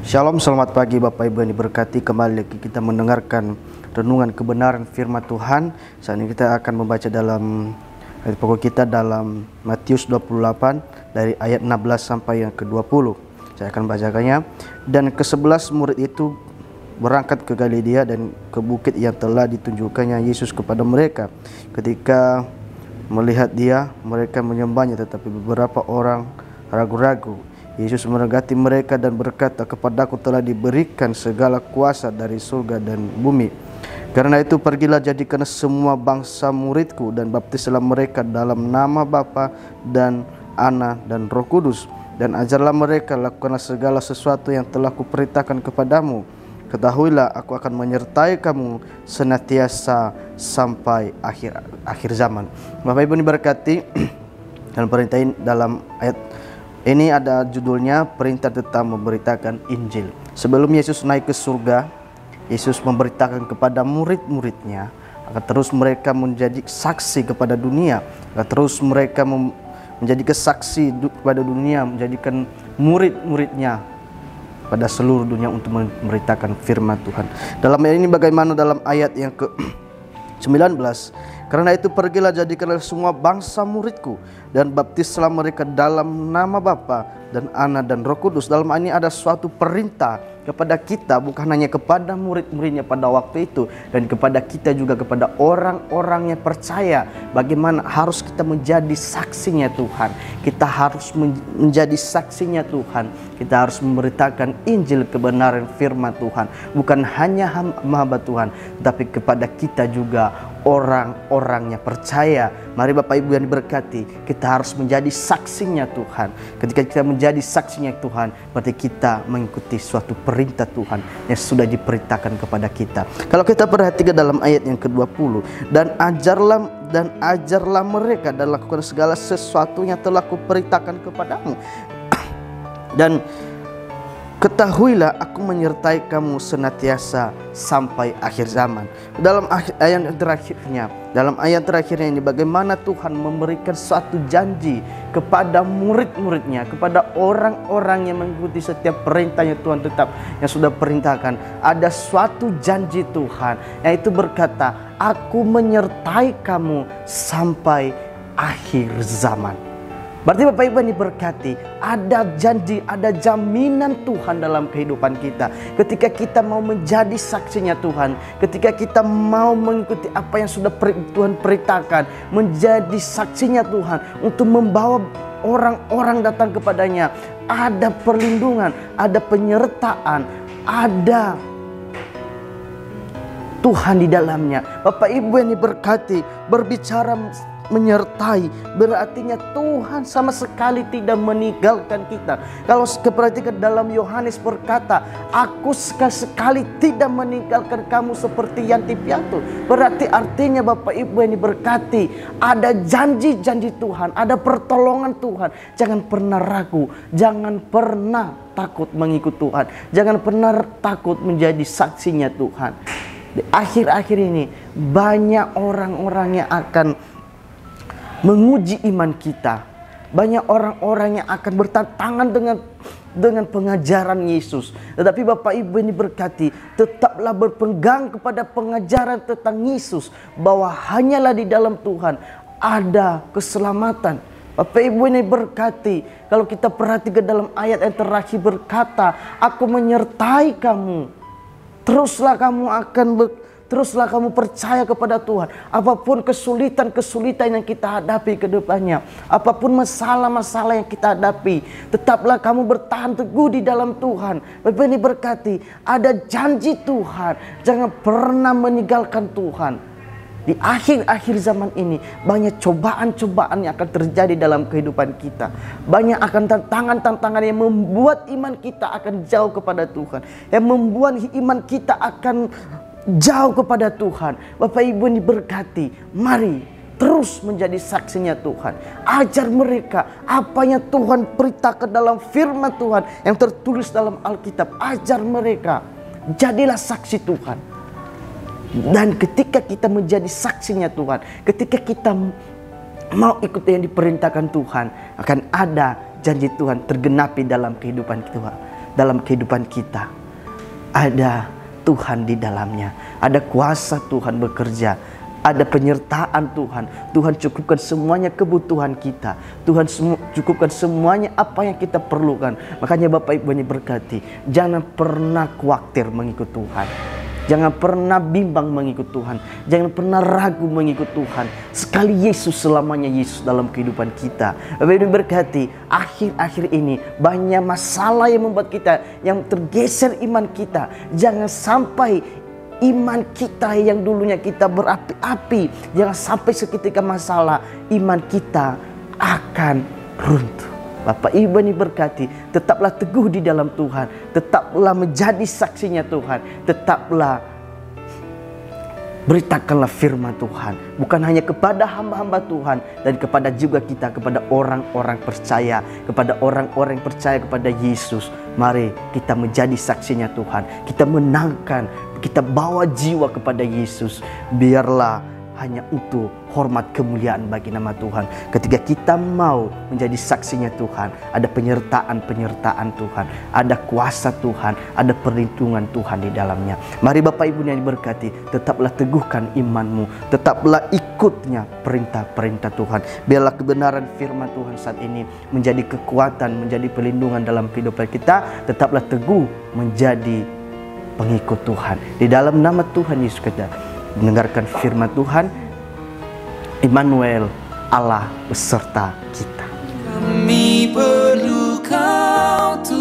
Shalom, selamat pagi Bapak Ibu yang diberkati. Kembali lagi kita mendengarkan renungan kebenaran firman Tuhan. Saat ini kita akan membaca dalam ayat pokok kita dalam Matius 28 dari ayat 16 sampai yang ke-20. Saya akan bacakannya. Dan ke-11 murid itu berangkat ke Galilea dan ke bukit yang telah ditunjukkannya Yesus kepada mereka. Ketika melihat dia, mereka menyembahnya, tetapi beberapa orang ragu-ragu. Yesus menegati mereka dan berkata, "Kepadaku telah diberikan segala kuasa dari surga dan bumi. Karena itu pergilah, jadikan semua bangsa muridku dan baptislah mereka dalam nama Bapa dan Anak dan Roh Kudus. Dan ajarlah mereka, lakukanlah segala sesuatu yang telah kuperintahkan kepadamu. Ketahuilah, aku akan menyertai kamu senantiasa sampai akhir zaman." Bapak Ibu diberkati, dan perintah ini dalam ayat ini ada judulnya perintah tentang memberitakan Injil. Sebelum Yesus naik ke surga, Yesus memberitakan kepada murid-muridnya agar terus mereka menjadi saksi kepada dunia, agar terus mereka menjadi kesaksi kepada dunia, menjadikan murid-muridnya pada seluruh dunia untuk memberitakan firman Tuhan. Dalam ayat ini bagaimana dalam ayat yang ke-19, "Karena itu pergilah, jadikanlah semua bangsa muridku dan baptislah mereka dalam nama Bapa dan Anak dan Roh Kudus." Dalam ini ada suatu perintah kepada kita, bukan hanya kepada murid-muridnya pada waktu itu, dan kepada kita juga, kepada orang-orang yang percaya, bagaimana harus kita menjadi saksinya Tuhan. Kita harus menjadi saksinya Tuhan. Kita harus memberitakan Injil kebenaran firman Tuhan, bukan hanya hamba Tuhan, tapi kepada kita juga, orang-orangnya percaya. Mari Bapak Ibu yang diberkati, kita harus menjadi saksinya Tuhan. Ketika kita menjadi saksinya Tuhan, berarti kita mengikuti suatu perintah Tuhan yang sudah diperintahkan kepada kita. Kalau kita perhatikan dalam ayat yang ke-20, dan ajarlah mereka dan lakukan segala sesuatu yang telah kuperintahkan kepadamu. Dan ketahuilah, aku menyertai kamu senantiasa sampai akhir zaman. Dalam ayat terakhirnya ini, bagaimana Tuhan memberikan suatu janji kepada murid-muridnya, kepada orang-orang yang mengikuti setiap perintahnya Tuhan tetap yang sudah perintahkan. Ada suatu janji Tuhan, yaitu berkata, "Aku menyertai kamu sampai akhir zaman." Berarti Bapak Ibu yang diberkati, ada janji, ada jaminan Tuhan dalam kehidupan kita. Ketika kita mau menjadi saksinya Tuhan, ketika kita mau mengikuti apa yang sudah Tuhan perintahkan, menjadi saksinya Tuhan untuk membawa orang-orang datang kepadanya, ada perlindungan, ada penyertaan, ada Tuhan di dalamnya. Bapak Ibu yang diberkati, berbicara menyertai berartinya Tuhan sama sekali tidak meninggalkan kita. Kalau perhatikan dalam Yohanes berkata, "Aku sekali tidak meninggalkan kamu seperti yatim piatu." Berarti artinya Bapak Ibu yang diberkati, ada janji-janji Tuhan, ada pertolongan Tuhan. Jangan pernah ragu, jangan pernah takut mengikut Tuhan, jangan pernah takut menjadi saksinya Tuhan. Di akhir-akhir ini banyak orang-orang yang akan menguji iman kita. Banyak orang-orang yang akan bertentangan dengan pengajaran Yesus. Tetapi Bapak Ibu ini berkati, tetaplah berpegang kepada pengajaran tentang Yesus, bahwa hanyalah di dalam Tuhan ada keselamatan. Bapak Ibu ini berkati, kalau kita perhatikan dalam ayat yang terakhir berkata, "Aku menyertai kamu." Teruslah kamu percaya kepada Tuhan. Apapun kesulitan-kesulitan yang kita hadapi ke depannya, apapun masalah-masalah yang kita hadapi, tetaplah kamu bertahan teguh di dalam Tuhan. Bapak ini berkati, ada janji Tuhan. Jangan pernah meninggalkan Tuhan. Di akhir-akhir zaman ini banyak cobaan-cobaan yang akan terjadi dalam kehidupan kita. Banyak akan tantangan-tantangan yang membuat iman kita akan jauh kepada Tuhan, yang membuat iman kita akan jauh kepada Tuhan. Bapak Ibu diberkati, mari terus menjadi saksinya Tuhan. Ajar mereka apa yang Tuhan perintahkan dalam firman Tuhan yang tertulis dalam Alkitab. Ajar mereka, jadilah saksi Tuhan. Dan ketika kita menjadi saksinya Tuhan, ketika kita mau ikut yang diperintahkan Tuhan, akan ada janji Tuhan tergenapi dalam kehidupan kita. dalam kehidupan kita. Ada Tuhan di dalamnya, ada kuasa Tuhan bekerja, ada penyertaan Tuhan. Tuhan cukupkan semuanya kebutuhan kita. Tuhan cukupkan semuanya apa yang kita perlukan. Makanya Bapak Ibu yang berkati, jangan pernah khawatir mengikut Tuhan. Jangan pernah bimbang mengikut Tuhan. Jangan pernah ragu mengikut Tuhan. Sekali Yesus, selamanya Yesus dalam kehidupan kita. Bapak Ibu berkati, akhir-akhir ini banyak masalah yang membuat kita, yang tergeser iman kita. Jangan sampai iman kita yang dulunya kita berapi-api, jangan sampai seketika masalah iman kita akan runtuh. Bapak Ibu ini berkati, tetaplah teguh di dalam Tuhan, tetaplah menjadi saksinya Tuhan, tetaplah beritakanlah firman Tuhan, bukan hanya kepada hamba-hamba Tuhan, dan kepada juga kita, kepada orang-orang percaya, kepada orang-orang percaya kepada Yesus. Mari kita menjadi saksinya Tuhan, kita menangkan, kita bawa jiwa kepada Yesus. Biarlah hanya untuk hormat kemuliaan bagi nama Tuhan. Ketika kita mau menjadi saksinya Tuhan, ada penyertaan Tuhan, ada kuasa Tuhan, ada perlindungan Tuhan di dalamnya. Mari Bapak Ibu yang diberkati, tetaplah teguhkan imanmu, tetaplah ikutnya perintah-perintah Tuhan. Biarlah kebenaran firman Tuhan saat ini menjadi kekuatan, menjadi perlindungan dalam kehidupan kita. Tetaplah teguh menjadi pengikut Tuhan. Di dalam nama Tuhan Yesus kita mendengarkan firman Tuhan, Immanuel, Allah beserta kita. Kami perlu Kau Tuhan.